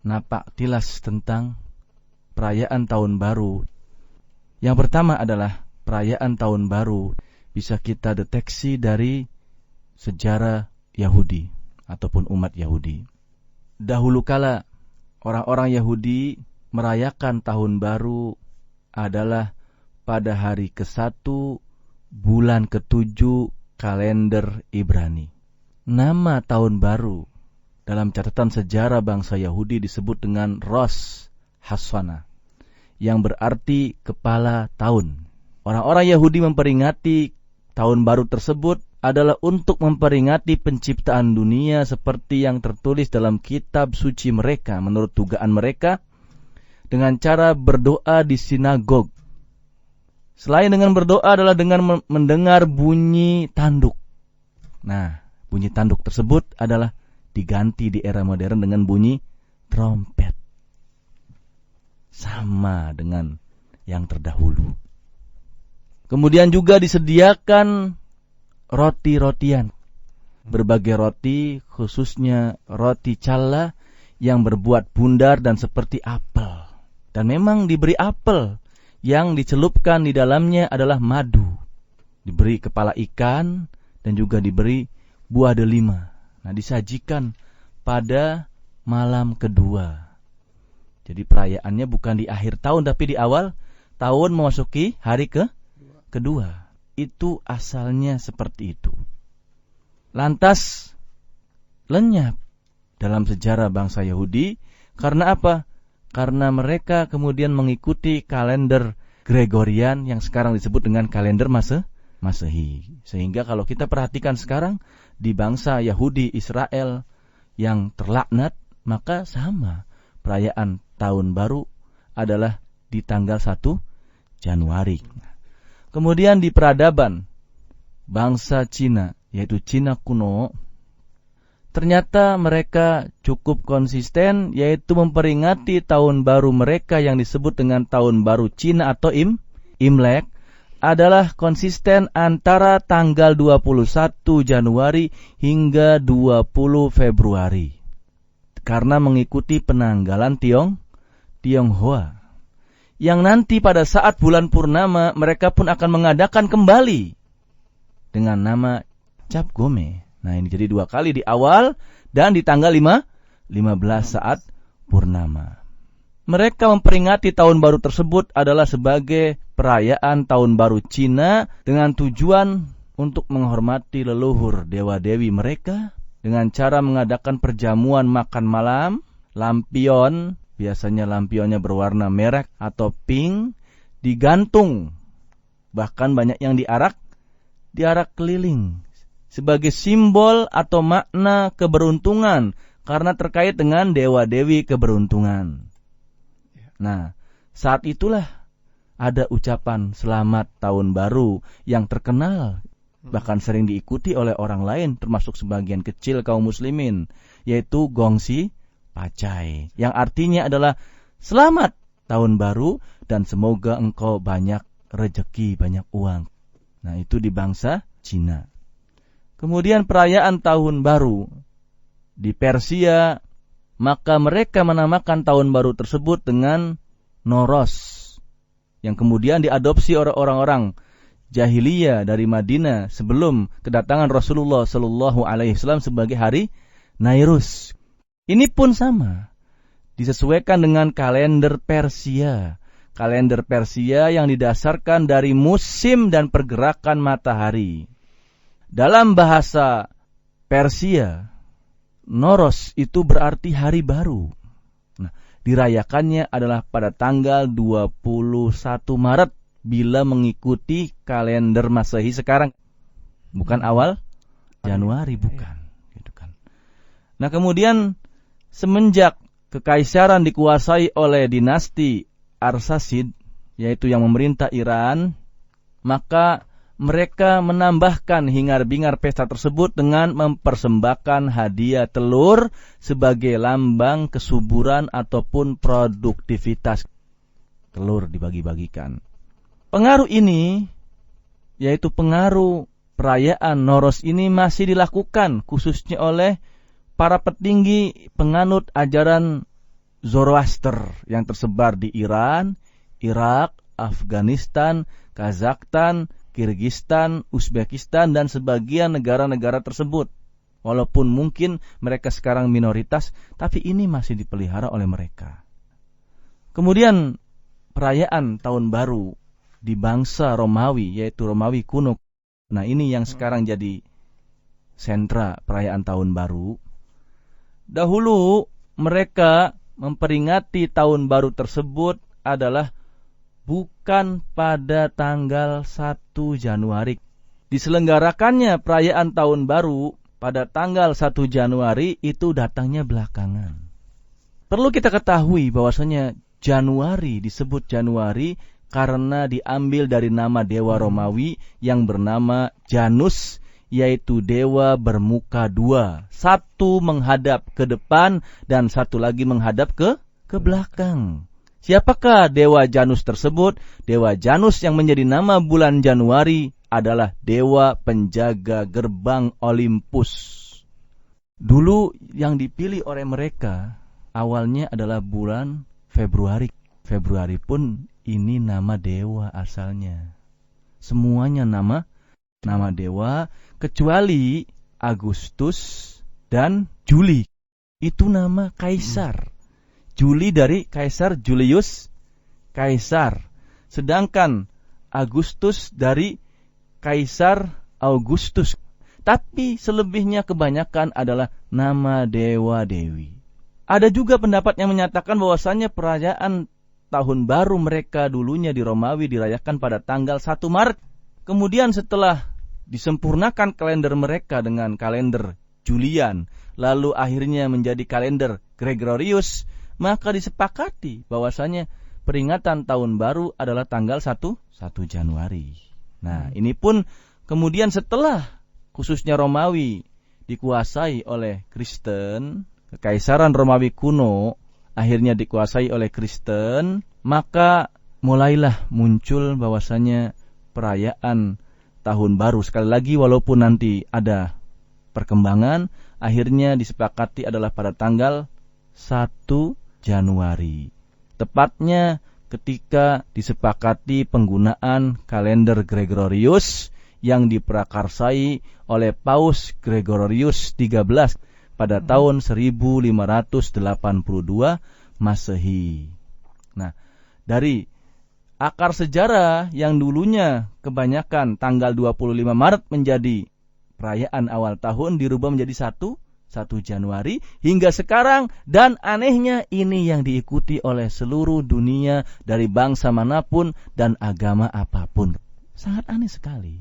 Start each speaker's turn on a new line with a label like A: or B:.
A: napak tilas tentang perayaan tahun baru. Yang pertama adalah perayaan tahun baru bisa kita deteksi dari sejarah Yahudi ataupun umat Yahudi. Dahulu kala orang-orang Yahudi merayakan tahun baru adalah pada hari ke-1 bulan ke-7 kalender Ibrani. Nama tahun baru dalam catatan sejarah bangsa Yahudi disebut dengan Rosh Hashanah, yang berarti kepala tahun. Orang-orang Yahudi memperingati tahun baru tersebut adalah untuk memperingati penciptaan dunia seperti yang tertulis dalam kitab suci mereka menurut dugaan mereka, dengan cara berdoa di sinagog. Selain dengan berdoa adalah dengan mendengar bunyi tanduk. Nah, bunyi tanduk tersebut adalah diganti di era modern dengan bunyi trompet. Sama dengan yang terdahulu. Kemudian juga disediakan roti-rotian. Berbagai roti, khususnya roti calla yang berbuat bundar dan seperti apel. Dan memang diberi apel, yang dicelupkan di dalamnya adalah madu. Diberi kepala ikan dan juga diberi buah delima. Nah, disajikan pada malam kedua. Jadi perayaannya bukan di akhir tahun tapi di awal tahun memasuki hari kedua. Itu asalnya seperti itu. Lantas lenyap dalam sejarah bangsa Yahudi karena apa? Karena mereka kemudian mengikuti kalender Gregorian yang sekarang disebut dengan kalender Masehi. Sehingga kalau kita perhatikan sekarang di bangsa Yahudi Israel yang terlaknat, maka sama perayaan tahun baru adalah di tanggal 1 Januari. Kemudian di peradaban bangsa Cina, yaitu Cina kuno, ternyata mereka cukup konsisten, yaitu memperingati tahun baru mereka yang disebut dengan tahun baru Cina atau Imlek, adalah konsisten antara tanggal 21 Januari hingga 20 Februari. Karena mengikuti penanggalan Tionghoa. Yang nanti pada saat bulan purnama mereka pun akan mengadakan kembali dengan nama Cap Gome. Nah, ini jadi 2 kali, di awal dan di tanggal 15 saat purnama. Mereka memperingati tahun baru tersebut adalah sebagai perayaan tahun baru Cina dengan tujuan untuk menghormati leluhur dewa-dewi mereka dengan cara mengadakan perjamuan makan malam, lampion, biasanya lampionnya berwarna merah atau pink, digantung. Bahkan banyak yang diarak keliling sebagai simbol atau makna keberuntungan karena terkait dengan dewa-dewi keberuntungan. Nah, saat itulah ada ucapan selamat tahun baru yang terkenal, bahkan sering diikuti oleh orang lain termasuk sebagian kecil kaum muslimin, yaitu Gongsi Pacai, yang artinya adalah selamat tahun baru dan semoga engkau banyak rejeki, banyak uang. Nah, itu di bangsa Cina. Kemudian perayaan tahun baru di Persia, maka mereka menamakan tahun baru tersebut dengan Noros, yang kemudian diadopsi oleh orang-orang jahiliyah dari Madinah sebelum kedatangan Rasulullah sallallahu alaihi wasallam sebagai hari Nairus. Ini pun sama, disesuaikan dengan kalender Persia. Kalender Persia yang didasarkan dari musim dan pergerakan matahari. Dalam bahasa Persia, Noros itu berarti hari baru. Nah, dirayakannya adalah pada tanggal 21 Maret bila mengikuti kalender Masehi sekarang. Bukan awal Januari, bukan. Gitu kan. Nah, kemudian semenjak kekaisaran dikuasai oleh dinasti Arsasid, yaitu yang memerintah Iran, maka mereka menambahkan hingar-bingar pesta tersebut dengan mempersembahkan hadiah telur sebagai lambang kesuburan ataupun produktivitas. Telur dibagi-bagikan. Pengaruh ini, yaitu pengaruh perayaan Noros ini masih dilakukan khususnya oleh para petinggi penganut ajaran Zoroaster yang tersebar di Iran, Irak, Afghanistan, Kazakhstan, Kirgistan, Uzbekistan, dan sebagian negara-negara tersebut. Walaupun mungkin mereka sekarang minoritas, tapi ini masih dipelihara oleh mereka. Kemudian perayaan tahun baru di bangsa Romawi, yaitu Romawi kuno. Nah, ini yang sekarang jadi sentra perayaan tahun baru. Dahulu mereka memperingati tahun baru tersebut adalah bukan pada tanggal 1 Januari. Diselenggarakannya perayaan tahun baru pada tanggal 1 Januari itu datangnya belakangan. Perlu kita ketahui bahwasanya Januari disebut Januari karena diambil dari nama dewa Romawi yang bernama Janus, yaitu dewa bermuka dua. Satu menghadap ke depan dan satu lagi menghadap ke belakang. Siapakah dewa Janus tersebut? Dewa Janus yang menjadi nama bulan Januari adalah dewa penjaga gerbang Olympus. Dulu yang dipilih oleh mereka awalnya adalah bulan Februari. Februari pun ini nama dewa asalnya. Semuanya nama dewa, kecuali Agustus dan Juli. Itu nama kaisar. Juli dari Kaisar Julius Kaisar. Sedangkan Agustus dari Kaisar Augustus. Tapi selebihnya kebanyakan adalah nama dewa-dewi. Ada juga pendapat yang menyatakan bahwasannya perayaan tahun baru mereka dulunya di Romawi dirayakan pada tanggal 1 Maret. Kemudian setelah disempurnakan kalender mereka dengan kalender Julian, lalu akhirnya menjadi kalender Gregorius, maka disepakati bahwasanya peringatan tahun baru adalah tanggal 1 Januari. Nah, ini pun kemudian setelah khususnya Romawi dikuasai oleh Kristen, Kekaisaran Romawi kuno akhirnya dikuasai oleh Kristen, maka mulailah muncul bahwasanya perayaan tahun baru. Sekali lagi walaupun nanti ada perkembangan, akhirnya disepakati adalah pada tanggal 1 Januari. Tepatnya ketika disepakati penggunaan kalender Gregorius yang diprakarsai oleh Paus Gregorius XIII pada tahun 1582 Masehi. Nah, dari akar sejarah yang dulunya kebanyakan tanggal 25 Maret menjadi perayaan awal tahun dirubah menjadi 1 Januari hingga sekarang, dan anehnya ini yang diikuti oleh seluruh dunia dari bangsa manapun dan agama apapun. Sangat aneh sekali.